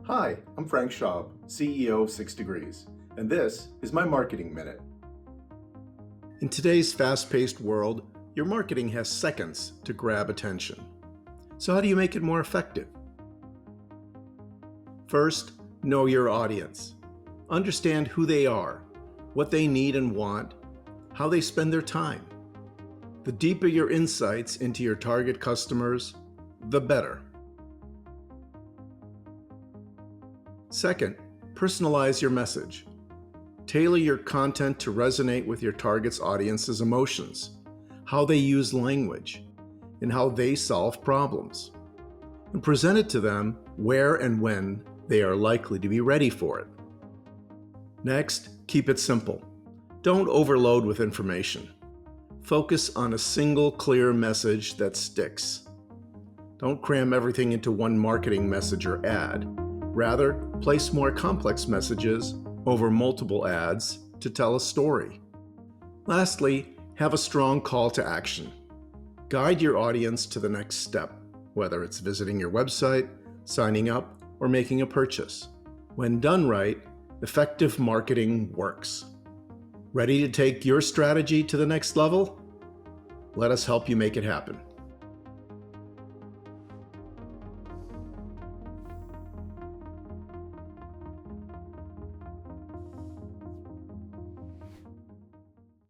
Hi, I'm Frank Schaub, CEO of 6 Degrees, and this is my Marketing Minute. In today's fast-paced world, your marketing has seconds to grab attention. So how do you make it more effective? First, know your audience. Understand who they are, what they need and want, how they spend their time. The deeper your insights into your target customers, the better. Second, personalize your message. Tailor your content to resonate with your target's audience's emotions, how they use language, and how they solve problems. And present it to them where and when they are likely to be ready for it. Next, keep it simple. Don't overload with information. Focus on a single clear message that sticks. Don't cram everything into one marketing message or ad. Rather, place more complex messages over multiple ads to tell a story. Lastly, have a strong call to action. Guide your audience to the next step, whether it's visiting your website, signing up, or making a purchase. When done right, effective marketing works. Ready to take your strategy to the next level? Let us help you make it happen.